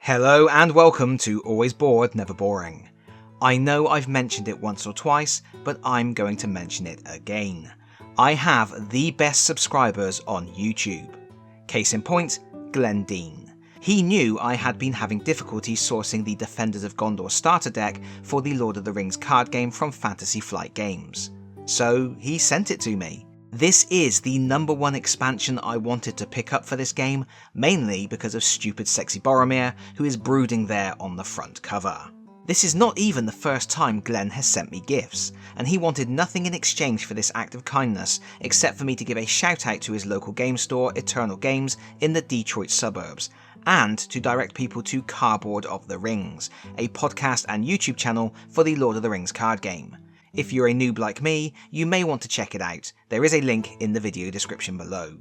Hello and welcome to Always Bored, Never Boring. I know I've mentioned it once or twice, but I'm going to mention it again. I have the best subscribers on YouTube. Case in point, Glenn Dean. He knew I had been having difficulty sourcing the Defenders of Gondor starter deck for the Lord of the Rings card game from Fantasy Flight Games. So he sent it to me. This is the #1 expansion I wanted to pick up for this game, mainly because of stupid sexy Boromir, who is brooding there on the front cover. This is not even the first time Glenn has sent me gifts, and he wanted nothing in exchange for this act of kindness except for me to give a shout out to his local game store, Eternal Games, in the Detroit suburbs, and to direct people to Cardboard of the Rings, a podcast and YouTube channel for the Lord of the Rings card game. If you're a noob like me, you may want to check it out. There is a link in the video description below.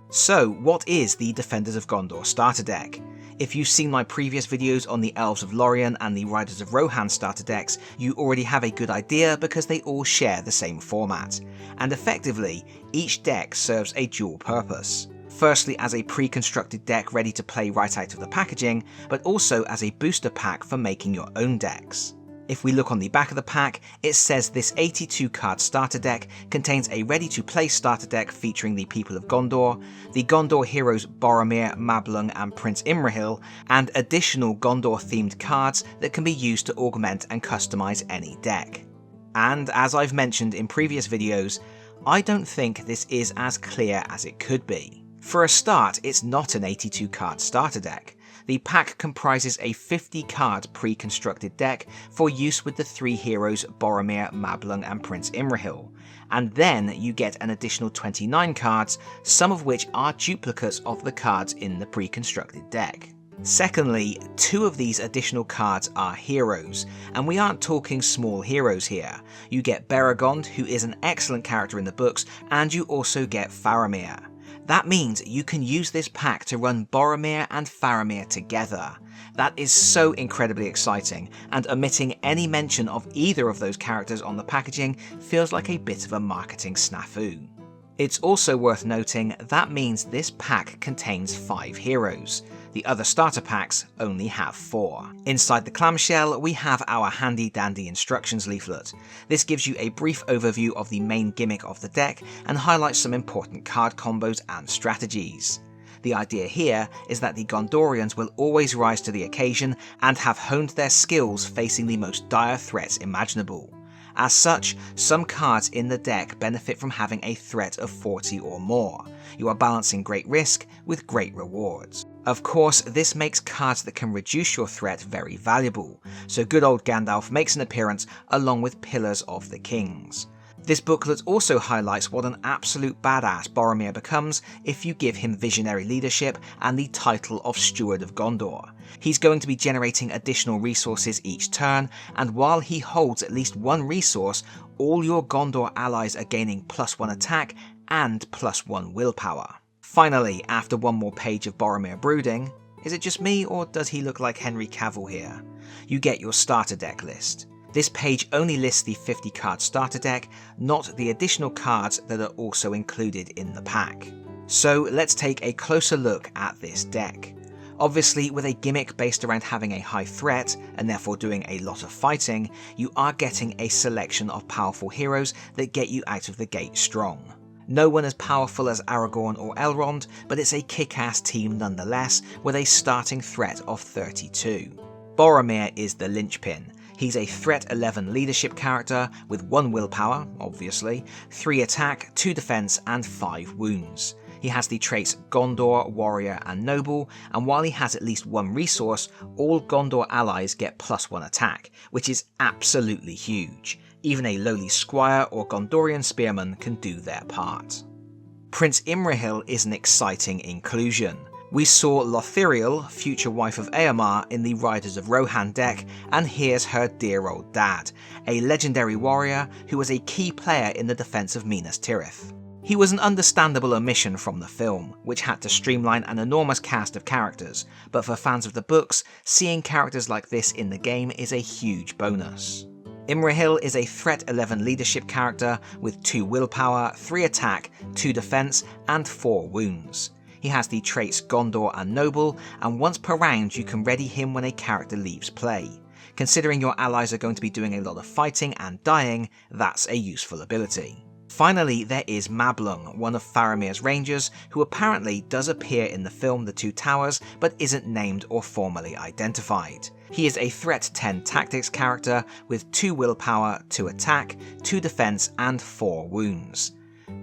So, what is the Defenders of Gondor starter deck? If you've seen my previous videos on the Elves of Lorien and the Riders of Rohan starter decks, you already have a good idea because they all share the same format. And effectively, each deck serves a dual purpose. Firstly as a pre-constructed deck ready to play right out of the packaging, but also as a booster pack for making your own decks. If we look on the back of the pack, it says this 82 card starter deck contains a ready-to-play starter deck featuring the people of Gondor, the Gondor heroes Boromir, Mablung and Prince Imrahil, and additional Gondor-themed cards that can be used to augment and customize any deck. And as I've mentioned in previous videos, I don't think this is as clear as it could be. For a start, it's not an 82 card starter deck. The pack comprises a 50 card pre-constructed deck for use with the three heroes Boromir, Mablung and Prince Imrahil, and then you get an additional 29 cards, some of which are duplicates of the cards in the pre-constructed deck. Secondly, 2 of these additional cards are heroes, and we aren't talking small heroes here. You get Beregond, who is an excellent character in the books, and you also get Faramir. That means you can use this pack to run Boromir and Faramir together. That is so incredibly exciting, and omitting any mention of either of those characters on the packaging feels like a bit of a marketing snafu. It's also worth noting that means this pack contains 5 heroes. The other starter packs only have 4. Inside the clamshell, we have our handy dandy instructions leaflet. This gives you a brief overview of the main gimmick of the deck and highlights some important card combos and strategies. The idea here is that the Gondorians will always rise to the occasion and have honed their skills facing the most dire threats imaginable. As such, some cards in the deck benefit from having a threat of 40 or more. You are balancing great risk with great rewards. Of course, this makes cards that can reduce your threat very valuable, so good old Gandalf makes an appearance along with Pillars of the Kings. This booklet also highlights what an absolute badass Boromir becomes if you give him visionary leadership and the title of Steward of Gondor. He's going to be generating additional resources each turn, and while he holds at least one resource, all your Gondor allies are gaining +1 attack and +1 willpower. Finally, after one more page of Boromir brooding, is it just me or does he look like Henry Cavill here? You get your starter deck list. This page only lists the 50 card starter deck, not the additional cards that are also included in the pack. So let's take a closer look at this deck. Obviously, with a gimmick based around having a high threat, and therefore doing a lot of fighting, you are getting a selection of powerful heroes that get you out of the gate strong. No one as powerful as Aragorn or Elrond, but it's a kick-ass team nonetheless, with a starting threat of 32. Boromir is the linchpin. He's a threat 11 leadership character with 1 willpower, obviously, 3 attack, 2 defense and 5 wounds. He has the traits Gondor, Warrior and Noble, and while he has at least 1 resource, all Gondor allies get +1 attack, which is absolutely huge. Even a lowly squire or Gondorian spearman can do their part. Prince Imrahil is an exciting inclusion. We saw Lothiriel, future wife of Eomer, in the Riders of Rohan deck, and here's her dear old dad, a legendary warrior who was a key player in the defense of Minas Tirith. He was an understandable omission from the film, which had to streamline an enormous cast of characters, but for fans of the books, seeing characters like this in the game is a huge bonus. Imrahil is a threat 11 leadership character with 2 willpower, 3 attack, 2 defense and 4 wounds. He has the traits Gondor and Noble, and once per round you can ready him when a character leaves play. Considering your allies are going to be doing a lot of fighting and dying, that's a useful ability. Finally, there is Mablung, one of Faramir's rangers, who apparently does appear in the film The Two Towers, but isn't named or formally identified. He is a Threat 10 Tactics character with 2 willpower, 2 attack, 2 defense, and 4 wounds.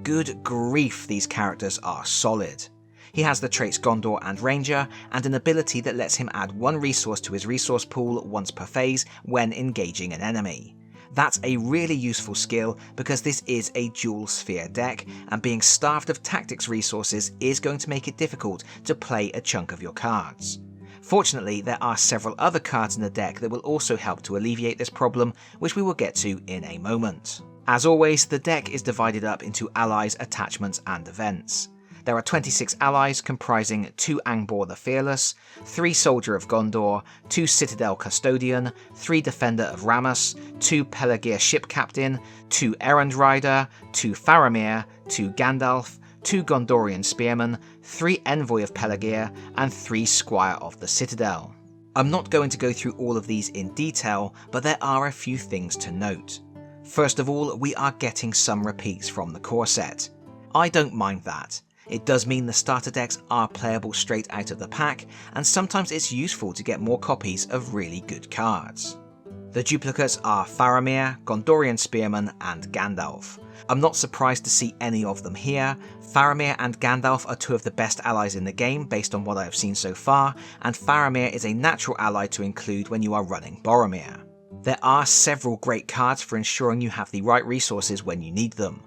Good grief, these characters are solid. He has the traits Gondor and Ranger, and an ability that lets him add 1 resource to his resource pool once per phase when engaging an enemy. That's a really useful skill because this is a dual sphere deck, and being starved of tactics resources is going to make it difficult to play a chunk of your cards. Fortunately, there are several other cards in the deck that will also help to alleviate this problem, which we will get to in a moment. As always, the deck is divided up into allies, attachments, and events. There are 26 allies comprising 2 Angbor the Fearless, 3 Soldier of Gondor, 2 Citadel Custodian, 3 Defender of Rammus, 2 Pelargir Ship Captain, 2 Errand Rider, 2 Faramir, 2 Gandalf, 2 Gondorian Spearmen, 3 Envoy of Pelargir, and 3 Squire of the Citadel. I'm not going to go through all of these in detail, but there are a few things to note. First of all, we are getting some repeats from the core set. I don't mind that. It does mean the starter decks are playable straight out of the pack, and sometimes it's useful to get more copies of really good cards. The duplicates are Faramir, Gondorian Spearman, and Gandalf. I'm not surprised to see any of them here. Faramir and Gandalf are 2 of the best allies in the game based on what I have seen so far, and Faramir is a natural ally to include when you are running Boromir. There are several great cards for ensuring you have the right resources when you need them.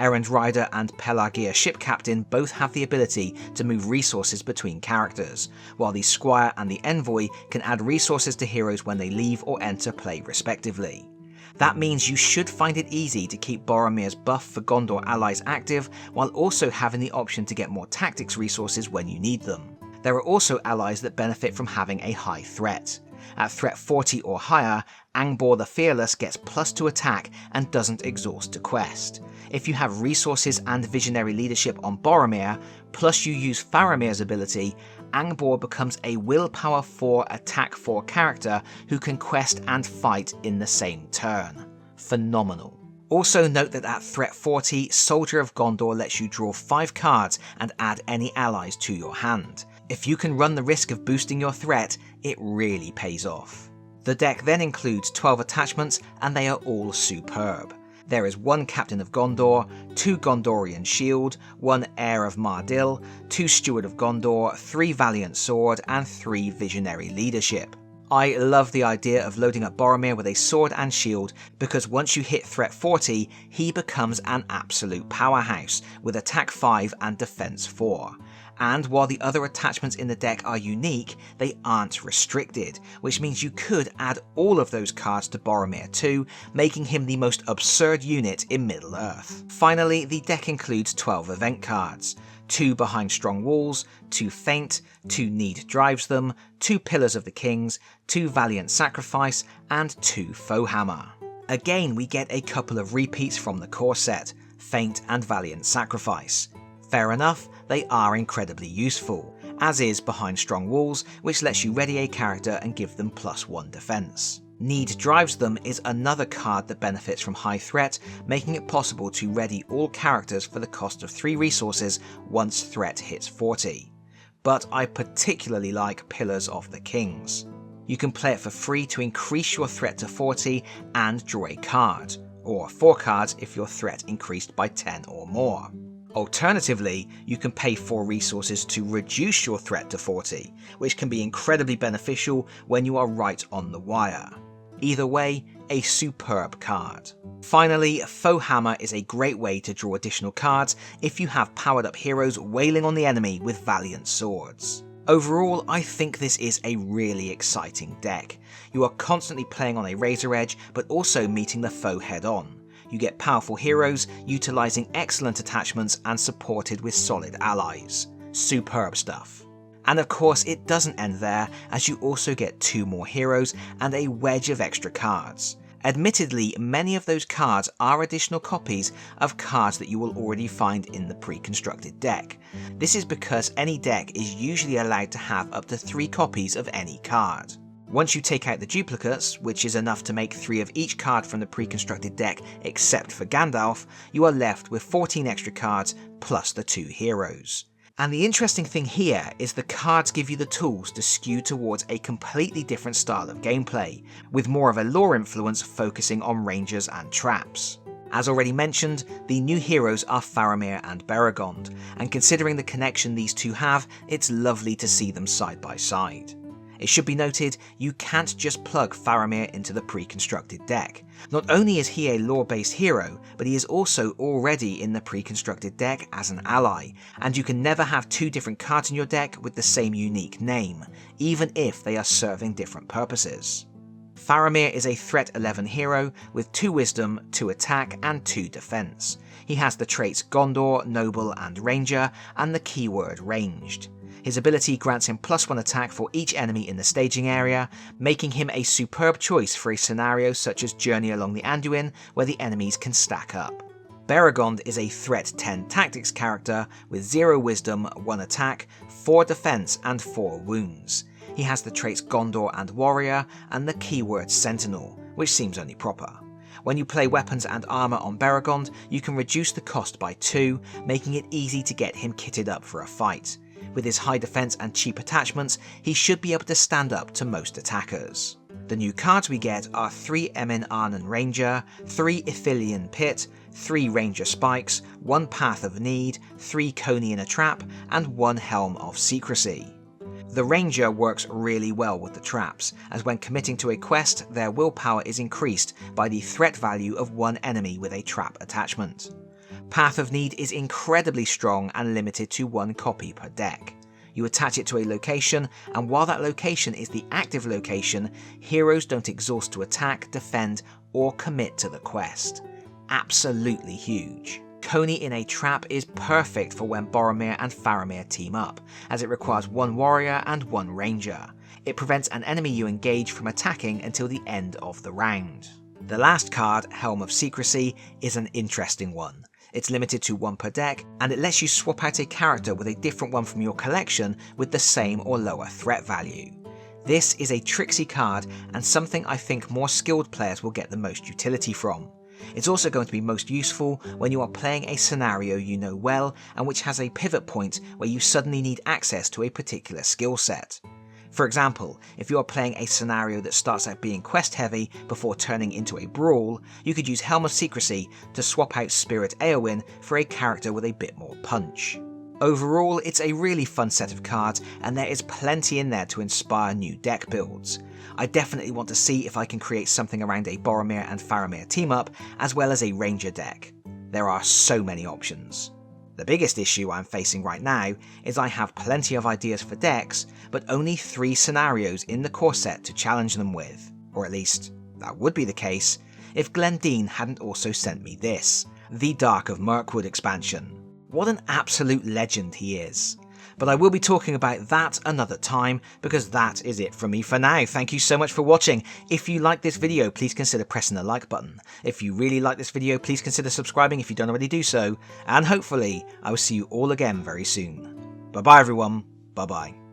Errand Rider and Pelargir Ship Captain both have the ability to move resources between characters, while the Squire and the Envoy can add resources to heroes when they leave or enter play respectively. That means you should find it easy to keep Boromir's buff for Gondor allies active, while also having the option to get more tactics resources when you need them. There are also allies that benefit from having a high threat. At threat 40 or higher, Angbor the Fearless gets +2 attack and doesn't exhaust to quest. If you have resources and visionary leadership on Boromir, plus you use Faramir's ability, Angbor becomes a willpower 4 attack 4 character who can quest and fight in the same turn. Phenomenal. Also note that at threat 40, Soldier of Gondor lets you draw 5 cards and add any allies to your hand. If you can run the risk of boosting your threat, it really pays off. The deck then includes 12 attachments, and they are all superb. There is 1 Captain of Gondor, 2 Gondorian Shield, 1 Heir of Mardil, 2 Steward of Gondor, 3 Valiant Sword, and 3 Visionary Leadership. I love the idea of loading up Boromir with a sword and shield because once you hit threat 40, he becomes an absolute powerhouse with attack 5 and defense 4. And while the other attachments in the deck are unique, they aren't restricted, which means you could add all of those cards to Boromir too, making him the most absurd unit in Middle-earth. Finally, the deck includes 12 event cards. 2 Behind Strong Walls, 2 Feint, 2 Need Drives Them, 2 Pillars of the Kings, 2 Valiant Sacrifice, and 2 Foehammer. Again, we get a couple of repeats from the core set, Feint and Valiant Sacrifice. Fair enough, they are incredibly useful, as is Behind Strong Walls, which lets you ready a character and give them +1 defense. Need Drives Them is another card that benefits from high threat, making it possible to ready all characters for the cost of 3 resources once threat hits 40. But I particularly like Pillars of the Kings. You can play it for free to increase your threat to 40 and draw a card, or 4 cards if your threat increased by 10 or more. Alternatively, you can pay 4 resources to reduce your threat to 40, which can be incredibly beneficial when you are right on the wire. Either way, a superb card. Finally, Foehammer is a great way to draw additional cards if you have powered up heroes wailing on the enemy with valiant swords. Overall, I think this is a really exciting deck. You are constantly playing on a razor edge, but also meeting the foe head on. You get powerful heroes, utilising excellent attachments and supported with solid allies. Superb stuff. And of course it doesn't end there, as you also get 2 more heroes and a wedge of extra cards. Admittedly, many of those cards are additional copies of cards that you will already find in the pre-constructed deck. This is because any deck is usually allowed to have up to 3 copies of any card. Once you take out the duplicates, which is enough to make 3 of each card from the pre-constructed deck except for Gandalf, you are left with 14 extra cards plus the 2 heroes. And the interesting thing here is the cards give you the tools to skew towards a completely different style of gameplay, with more of a lore influence focusing on rangers and traps. As already mentioned, the new heroes are Faramir and Beregond, and considering the connection these two have, it's lovely to see them side by side. It should be noted, you can't just plug Faramir into the pre-constructed deck. Not only is he a lore-based hero, but he is also already in the pre-constructed deck as an ally, and you can never have 2 different cards in your deck with the same unique name, even if they are serving different purposes. Faramir is a threat 11 hero with 2 wisdom, 2 attack and 2 defense. He has the traits Gondor, Noble and Ranger, and the keyword ranged. His ability grants him +1 attack for each enemy in the staging area, making him a superb choice for a scenario such as Journey Along the Anduin, where the enemies can stack up. Beregond is a threat 10 tactics character with 0 wisdom, 1 attack, 4 defense and 4 wounds. He has the traits Gondor and Warrior and the keyword Sentinel, which seems only proper. When you play weapons and armour on Beregond, you can reduce the cost by 2, making it easy to get him kitted up for a fight. With his high defense and cheap attachments, he should be able to stand up to most attackers. The new cards we get are 3 Emin Arnon Ranger, 3 Ithilien Pit, 3 Ranger Spikes, 1 Path of Need, 3 Coney in a Trap, and 1 Helm of Secrecy. The Ranger works really well with the traps, as when committing to a quest, their willpower is increased by the threat value of 1 enemy with a trap attachment. Path of Need is incredibly strong and limited to 1 copy per deck. You attach it to a location, and while that location is the active location, heroes don't exhaust to attack, defend, or commit to the quest. Absolutely huge. Coney in a Trap is perfect for when Boromir and Faramir team up, as it requires 1 warrior and 1 ranger. It prevents an enemy you engage from attacking until the end of the round. The last card, Helm of Secrecy, is an interesting one. It's limited to 1 per deck, and it lets you swap out a character with a different one from your collection with the same or lower threat value. This is a tricksy card and something I think more skilled players will get the most utility from. It's also going to be most useful when you are playing a scenario you know well and which has a pivot point where you suddenly need access to a particular skill set. For example, if you are playing a scenario that starts out being quest heavy before turning into a brawl, you could use Helm of Secrecy to swap out Spirit Eowyn for a character with a bit more punch. Overall, it's a really fun set of cards and there is plenty in there to inspire new deck builds. I definitely want to see if I can create something around a Boromir and Faramir team up, as well as a Ranger deck. There are so many options. The biggest issue I'm facing right now is I have plenty of ideas for decks, but only 3 scenarios in the core set to challenge them with. Or at least, that would be the case if Glendine hadn't also sent me this, the Dark of Mirkwood expansion. What an absolute legend he is. But I will be talking about that another time, because that is it from me for now. Thank you so much for watching. If you like this video, please consider pressing the like button. If you really like this video, please consider subscribing if you don't already do so. And hopefully, I will see you all again very soon. Bye bye everyone. Bye bye.